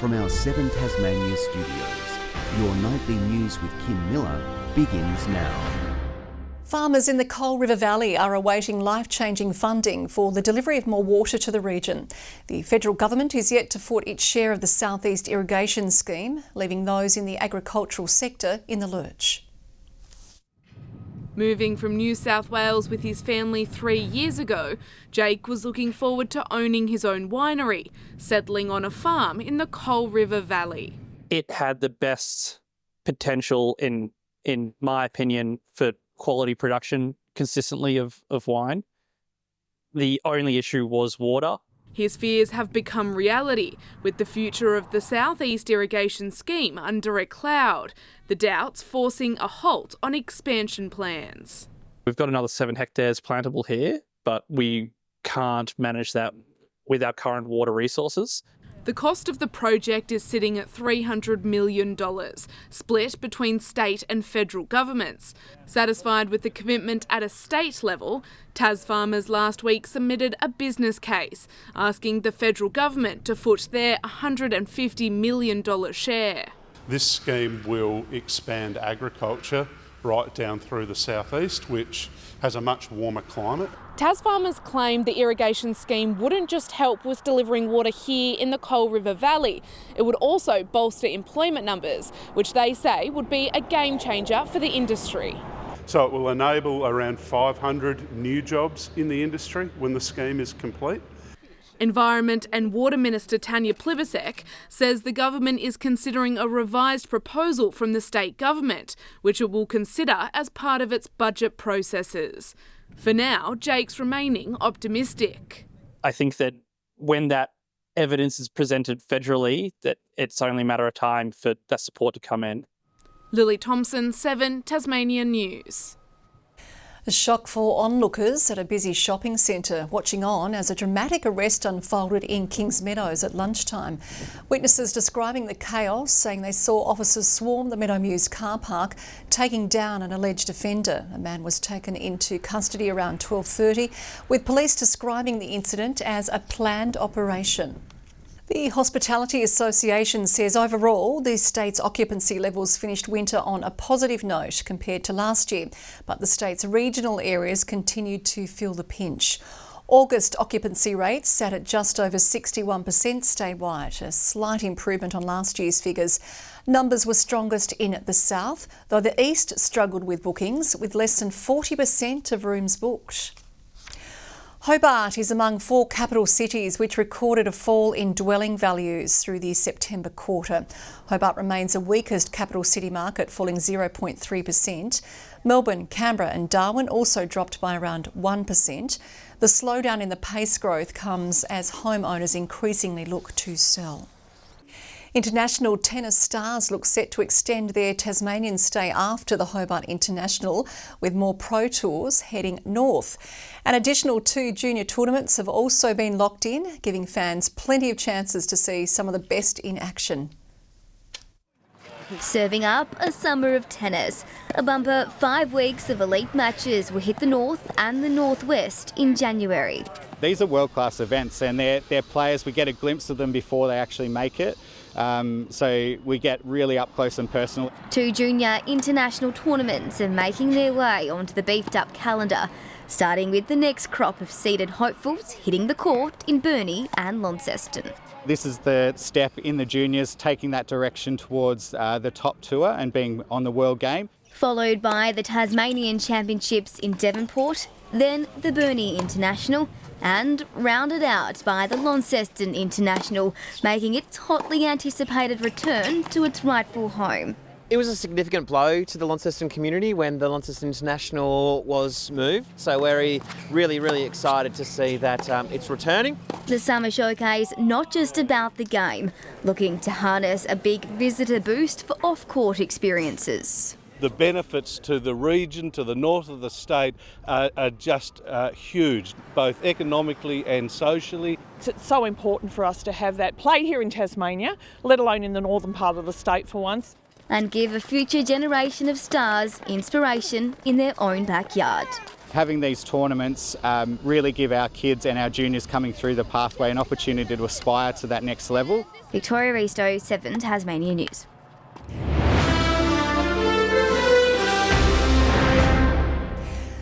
from our 7 Tasmania studios. Your nightly news with Kim Miller begins now. Farmers in the Coal River Valley are awaiting life-changing funding for the delivery of more water to the region. The federal government is yet to foot its share of the Southeast Irrigation Scheme, leaving those in the agricultural sector in the lurch. Moving from New South Wales with his family 3 years ago, Jake was looking forward to owning his own winery, settling on a farm in the Coal River Valley. It had the best potential, in my opinion, for quality production consistently of wine. The only issue was water. His fears have become reality, with the future of the Southeast Irrigation Scheme under a cloud, the doubts forcing a halt on expansion plans. We've got another 7 hectares plantable here, but we can't manage that with our current water resources. The cost of the project is sitting at $300 million, split between state and federal governments. Satisfied with the commitment at a state level, Tas farmers last week submitted a business case, asking the federal government to foot their $150 million share. This scheme will expand agriculture right down through the southeast, which has a much warmer climate. Tas farmers claim the irrigation scheme wouldn't just help with delivering water here in the Coal River Valley, it would also bolster employment numbers, which they say would be a game changer for the industry. So it will enable around 500 new jobs in the industry when the scheme is complete. Environment and Water Minister Tanya Plibersek says the government is considering a revised proposal from the state government, which it will consider as part of its budget processes. For now, Jake's remaining optimistic. I think that when that evidence is presented federally, that it's only a matter of time for that support to come in. Lily Thompson, 7 Tasmanian News. A shock for onlookers at a busy shopping centre, watching on as a dramatic arrest unfolded in Kings Meadows at lunchtime. Witnesses describing the chaos, saying they saw officers swarm the Meadow Mews car park, taking down an alleged offender. A man was taken into custody around 12:30, with police describing the incident as a planned operation. The Hospitality Association says overall the state's occupancy levels finished winter on a positive note compared to last year, but the state's regional areas continued to feel the pinch. August occupancy rates sat at just over 61% statewide, a slight improvement on last year's figures. Numbers were strongest in the south, though the east struggled with bookings, with less than 40% of rooms booked. Hobart is among 4 capital cities which recorded a fall in dwelling values through the September quarter. Hobart remains the weakest capital city market, falling 0.3%. Melbourne, Canberra and Darwin also dropped by around 1%. The slowdown in the pace growth comes as homeowners increasingly look to sell. International tennis stars look set to extend their Tasmanian stay after the Hobart International, with more pro tours heading north. An additional 2 junior tournaments have also been locked in, giving fans plenty of chances to see some of the best in action. Serving up a summer of tennis. A bumper 5 weeks of elite matches will hit the north and the northwest in January. These are world-class events, and they're players, we get a glimpse of them before they actually make it. So we get really up close and personal. 2 junior international tournaments are making their way onto the beefed-up calendar, starting with the next crop of seeded hopefuls hitting the court in Burnie and Launceston. This is the step in the juniors, taking that direction towards the top tour and being on the world game. Followed by the Tasmanian Championships in Devonport, then the Burnie International, and rounded out by the Launceston International, making its hotly anticipated return to its rightful home. It was a significant blow to the Launceston community when the Launceston International was moved, so we're really excited to see that it's returning. The summer showcase not just about the game, looking to harness a big visitor boost for off-court experiences. The benefits to the region, to the north of the state, are just huge, both economically and socially. It's so important for us to have that played here in Tasmania, let alone in the northern part of the state for once. And give a future generation of stars inspiration in their own backyard. Having these tournaments really give our kids and our juniors coming through the pathway an opportunity to aspire to that next level. Victoria Risto, 7 Tasmania News.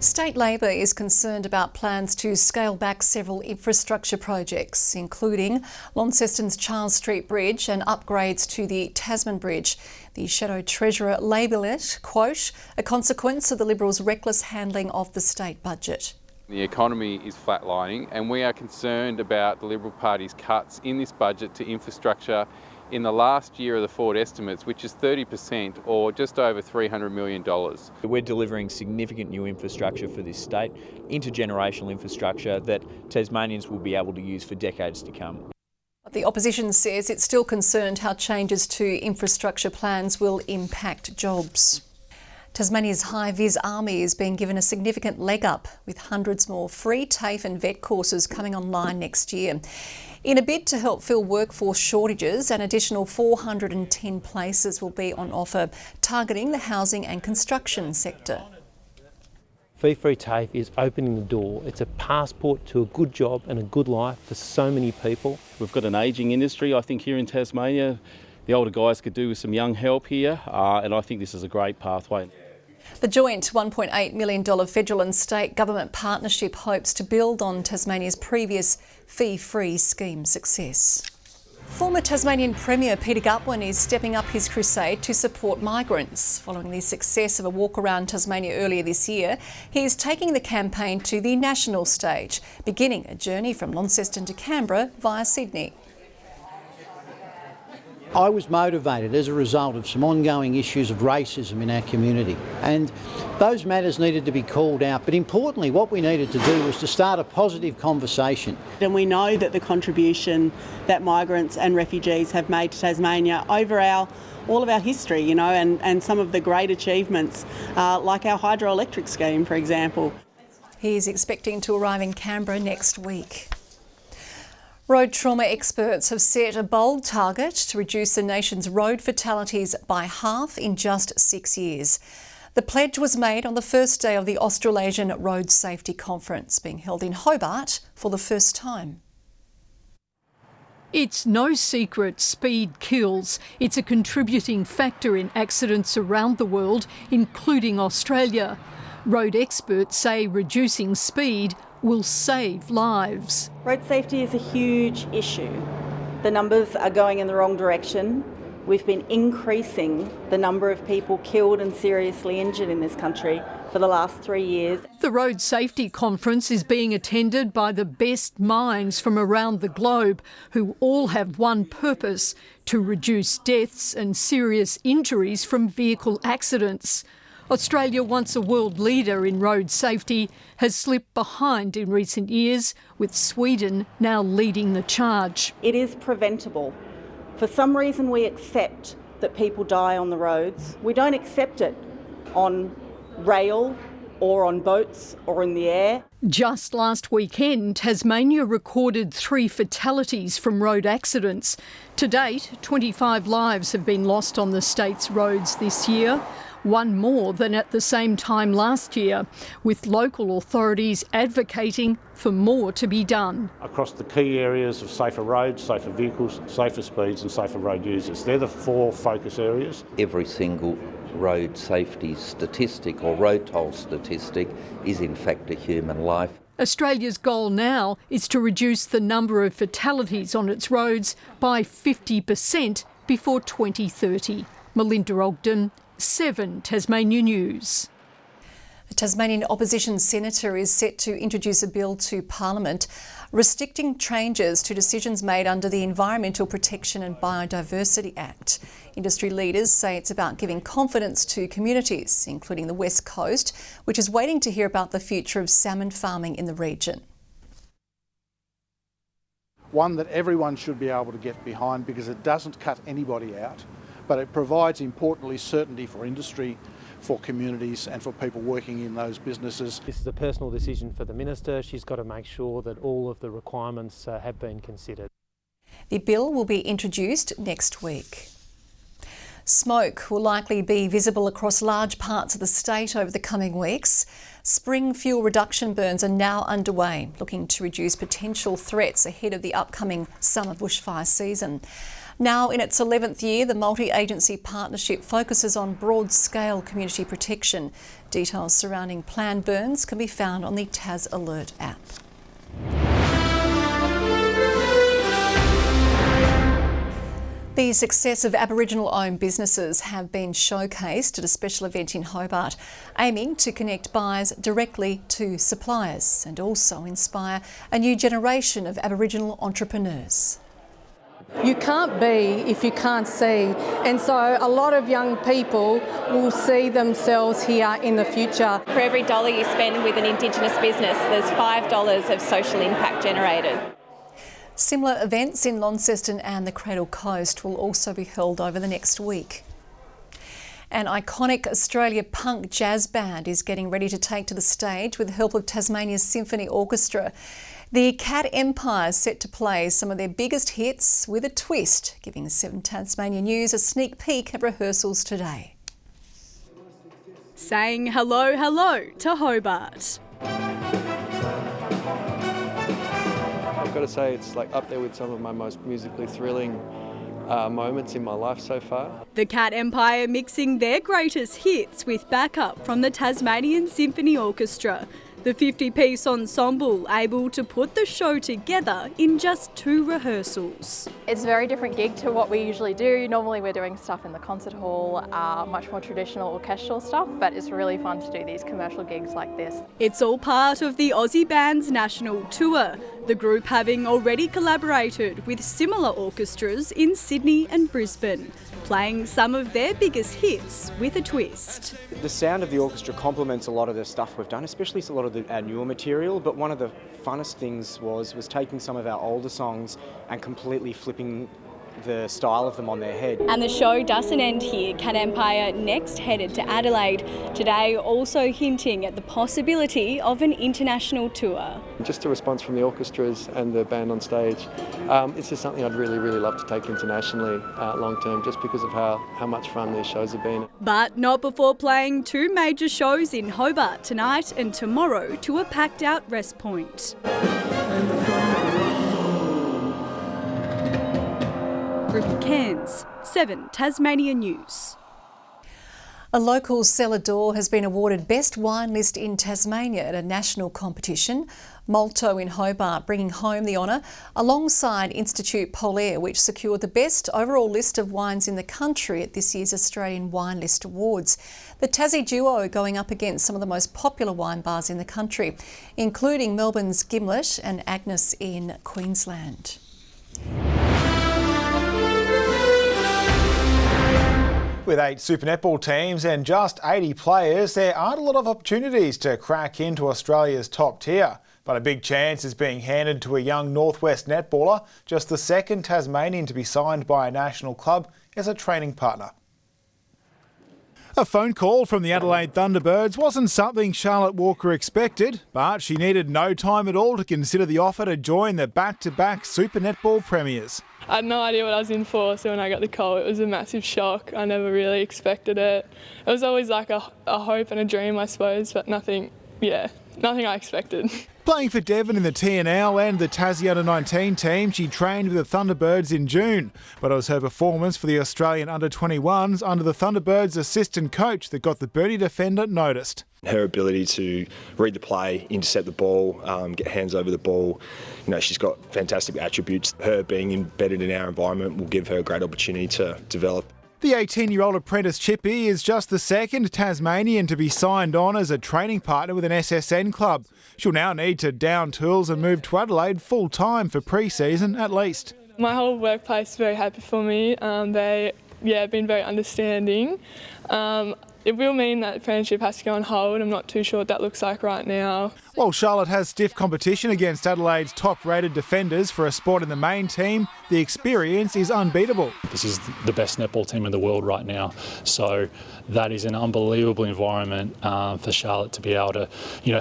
State Labor is concerned about plans to scale back several infrastructure projects, including Launceston's Charles Street Bridge and upgrades to the Tasman Bridge. The Shadow Treasurer labelled it, quote, a consequence of the Liberals' reckless handling of the state budget. The economy is flatlining and we are concerned about the Liberal Party's cuts in this budget to infrastructure in the last year of the forward estimates, which is 30% or just over $300 million. We're delivering significant new infrastructure for this state, intergenerational infrastructure that Tasmanians will be able to use for decades to come. The opposition says it's still concerned how changes to infrastructure plans will impact jobs. Tasmania's high-vis army is being given a significant leg up, with hundreds more free TAFE and vet courses coming online next year. In a bid to help fill workforce shortages, an additional 410 places will be on offer, targeting the housing and construction sector. Fee-free TAFE is opening the door. It's a passport to a good job and a good life for so many people. We've got an ageing industry, I think, here in Tasmania. The older guys could do with some young help here, and I think this is a great pathway. The joint $1.8 million federal and state government partnership hopes to build on Tasmania's previous fee-free scheme success. Former Tasmanian Premier Peter Gutwein is stepping up his crusade to support migrants. Following the success of a walk around Tasmania earlier this year, he is taking the campaign to the national stage, beginning a journey from Launceston to Canberra via Sydney. I was motivated as a result of some ongoing issues of racism in our community, and those matters needed to be called out. But importantly, what we needed to do was to start a positive conversation. And we know that the contribution that migrants and refugees have made to Tasmania over all of our history, you know, and some of the great achievements, like our hydroelectric scheme, for example. He is expecting to arrive in Canberra next week. Road trauma experts have set a bold target to reduce the nation's road fatalities by half in just 6 years. The pledge was made on the first day of the Australasian Road Safety Conference, being held in Hobart for the first time. It's no secret speed kills. It's a contributing factor in accidents around the world, including Australia. Road experts say reducing speed will save lives. Road safety is a huge issue. The numbers are going in the wrong direction. We've been increasing the number of people killed and seriously injured in this country for the last 3 years. The Road Safety Conference is being attended by the best minds from around the globe, who all have one purpose: to reduce deaths and serious injuries from vehicle accidents. Australia, once a world leader in road safety, has slipped behind in recent years, with Sweden now leading the charge. It is preventable. For some reason we accept that people die on the roads. We don't accept it on rail or on boats or in the air. Just last weekend, Tasmania recorded 3 fatalities from road accidents. To date, 25 lives have been lost on the state's roads this year, one more than at the same time last year, with local authorities advocating for more to be done. Across the key areas of safer roads, safer vehicles, safer speeds and safer road users. They're the 4 focus areas. Every single road safety statistic or road toll statistic is in fact a human life. Australia's goal now is to reduce the number of fatalities on its roads by 50% before 2030. Melinda Ogden, 7 Tasmania News. A Tasmanian opposition senator is set to introduce a bill to Parliament restricting changes to decisions made under the Environmental Protection and Biodiversity Act. Industry leaders say it's about giving confidence to communities, including the West Coast, which is waiting to hear about the future of salmon farming in the region. One that everyone should be able to get behind because it doesn't cut anybody out, but it provides, importantly, certainty for industry, for communities and for people working in those businesses. This is a personal decision for the Minister. She's got to make sure that all of the requirements have been considered. The bill will be introduced next week. Smoke will likely be visible across large parts of the state over the coming weeks. Spring fuel reduction burns are now underway, looking to reduce potential threats ahead of the upcoming summer bushfire season. Now in its 11th year, the multi-agency partnership focuses on broad-scale community protection. Details surrounding planned burns can be found on the Tas Alert app. The success of Aboriginal-owned businesses have been showcased at a special event in Hobart, aiming to connect buyers directly to suppliers and also inspire a new generation of Aboriginal entrepreneurs. You can't be if you can't see, and so a lot of young people will see themselves here in the future. For every dollar you spend with an Indigenous business, there's $5 of social impact generated. Similar events in Launceston and the Cradle Coast will also be held over the next week. An iconic Australia punk jazz band is getting ready to take to the stage with the help of Tasmania's Symphony Orchestra. The Cat Empire is set to play some of their biggest hits with a twist, giving 7 Tasmanian News a sneak peek at rehearsals today. Saying hello, hello to Hobart. I've got to say it's like up there with some of my most musically thrilling moments in my life so far. The Cat Empire mixing their greatest hits with backup from the Tasmanian Symphony Orchestra. The 50-piece ensemble able to put the show together in just 2 rehearsals. It's a very different gig to what we usually do. Normally we're doing stuff in the concert hall, much more traditional orchestral stuff, but it's really fun to do these commercial gigs like this. It's all part of the Aussie band's national tour, the group having already collaborated with similar orchestras in Sydney and Brisbane, playing some of their biggest hits with a twist. The sound of the orchestra complements a lot of the stuff we've done, especially a lot of our newer material, but one of the funnest things was taking some of our older songs and completely flipping the style of them on their head. And the show doesn't end here. Cat Empire next headed to Adelaide, today also hinting at the possibility of an international tour. Just the response from the orchestras and the band on stage, it's just something I'd really love to take internationally long term, just because of how much fun these shows have been. But not before playing 2 major shows in Hobart tonight and tomorrow to a packed out Rest Point. Ruby Cairns, 7 Tasmanian News. A local cellar door has been awarded Best Wine List in Tasmania at a national competition. Malto in Hobart bringing home the honour alongside Institute Polaire, which secured the best overall list of wines in the country at this year's Australian Wine List Awards. The Tassie duo going up against some of the most popular wine bars in the country, including Melbourne's Gimlet and Agnes in Queensland. With 8 Super Netball teams and just 80 players, there aren't a lot of opportunities to crack into Australia's top tier. But a big chance is being handed to a young Northwest netballer, just the 2nd Tasmanian to be signed by a national club as a training partner. A phone call from the Adelaide Thunderbirds wasn't something Charlotte Walker expected, but she needed no time at all to consider the offer to join the back-to-back Super Netball premiers. I had no idea what I was in for, so when I got the call it was a massive shock. I never really expected it. It was always like a hope and a dream, I suppose, but nothing I expected. Playing for Devon in the TNL and the Tassie Under-19 team, she trained with the Thunderbirds in June. But it was her performance for the Australian Under-21s under the Thunderbirds' assistant coach that got the Burnie defender noticed. Her ability to read the play, intercept the ball, get hands over the ball, she's got fantastic attributes. Her being embedded in our environment will give her a great opportunity to develop. The 18-year-old apprentice Chippy is just the 2nd Tasmanian to be signed on as a training partner with an SSN club. She'll now need to down tools and move to Adelaide full-time for pre-season at least. My whole workplace is very happy for me. They have been very understanding. It will mean that the apprenticeship has to go on hold. I'm not too sure what that looks like right now. While Charlotte has stiff competition against Adelaide's top-rated defenders for a spot in the main team, the experience is unbeatable. This is the best netball team in the world right now, so that is an unbelievable environment for Charlotte to be able to,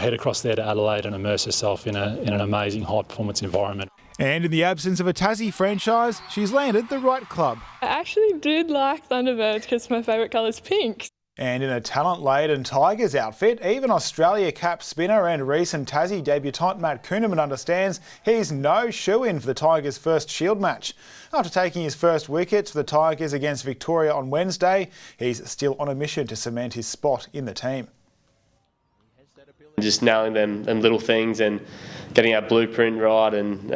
head across there to Adelaide and immerse herself in an amazing high-performance environment. And in the absence of a Tassie franchise, she's landed the right club. I actually did like Thunderbirds because my favourite colour is pink. And in a talent-laden Tigers outfit, even Australia cap spinner and recent Tassie debutant Matt Kuhneman understands he's no shoe-in for the Tigers' first Shield match. After taking his first wickets for the Tigers against Victoria on Wednesday, he's still on a mission to cement his spot in the team. Just nailing them little things and getting our blueprint right, and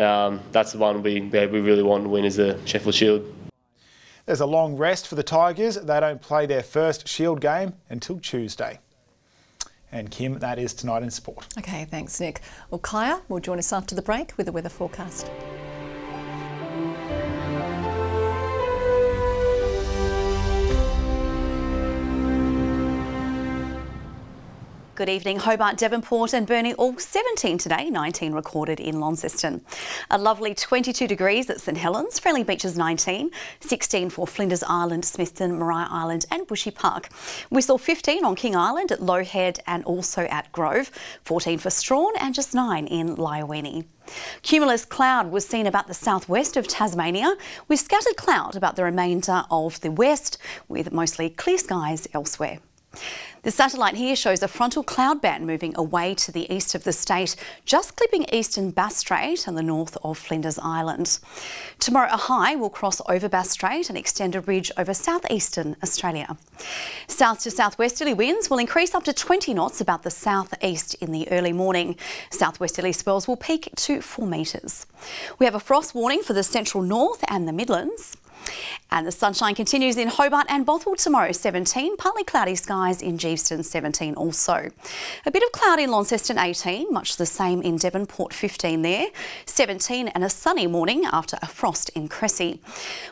that's the one we really want to win, is the Sheffield Shield. There's a long rest for the Tigers. They don't play their first Shield game until Tuesday. And Kim, that is tonight in sport. Okay, thanks, Nick. Well, Kaya will join us after the break with the weather forecast. Good evening. Hobart, Devonport and Burnie all 17 today, 19 recorded in Launceston. A lovely 22 degrees at St Helens, Friendly Beaches 19, 16 for Flinders Island, Smithton, Maria Island and Bushy Park. We saw 15 on King Island at Lowhead and also at Grove, 14 for Strawn and just 9 in Lyowini. Cumulus cloud was seen about the southwest of Tasmania, with scattered cloud about the remainder of the west, with mostly clear skies elsewhere. The satellite here shows a frontal cloud band moving away to the east of the state, just clipping eastern Bass Strait and the north of Flinders Island. Tomorrow a high will cross over Bass Strait and extend a ridge over southeastern Australia. South to southwesterly winds will increase up to 20 knots about the southeast in the early morning. Southwesterly swells will peak to 4 metres. We have a frost warning for the central north and the Midlands. And the sunshine continues in Hobart and Bothwell tomorrow, 17. Partly cloudy skies in Geeveston, 17 also. A bit of cloud in Launceston, 18. Much the same in Devonport, 15 there. 17 and a sunny morning after a frost in Cressy.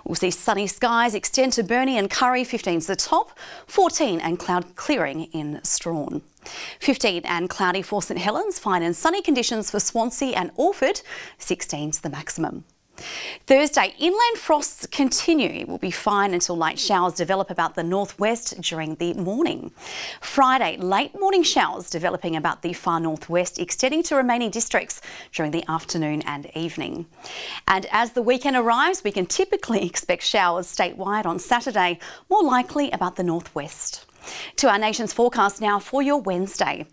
We'll see sunny skies extend to Burnie and Curry, 15's the top. 14 and cloud clearing in Strawn. 15 and cloudy for St Helens. Fine and sunny conditions for Swansea and Orford. 16's the maximum. Thursday, inland frosts continue. It will be fine until light showers develop about the northwest during the morning. Friday, late morning showers developing about the far northwest, extending to remaining districts during the afternoon and evening. And as the weekend arrives, we can typically expect showers statewide on Saturday, more likely about the northwest. To our nation's forecast now for your Wednesday.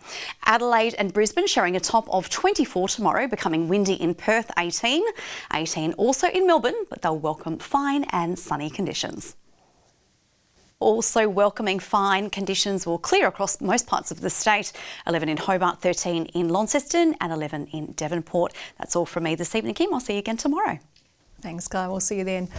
Adelaide and Brisbane showing a top of 24 tomorrow, becoming windy in Perth, 18. 18 also in Melbourne, but they'll welcome fine and sunny conditions. Also welcoming fine conditions will clear across most parts of the state. 11 in Hobart, 13 in Launceston and 11 in Devonport. That's all from me this evening, Kim. I'll see you again tomorrow. Thanks, Guy. We'll see you then.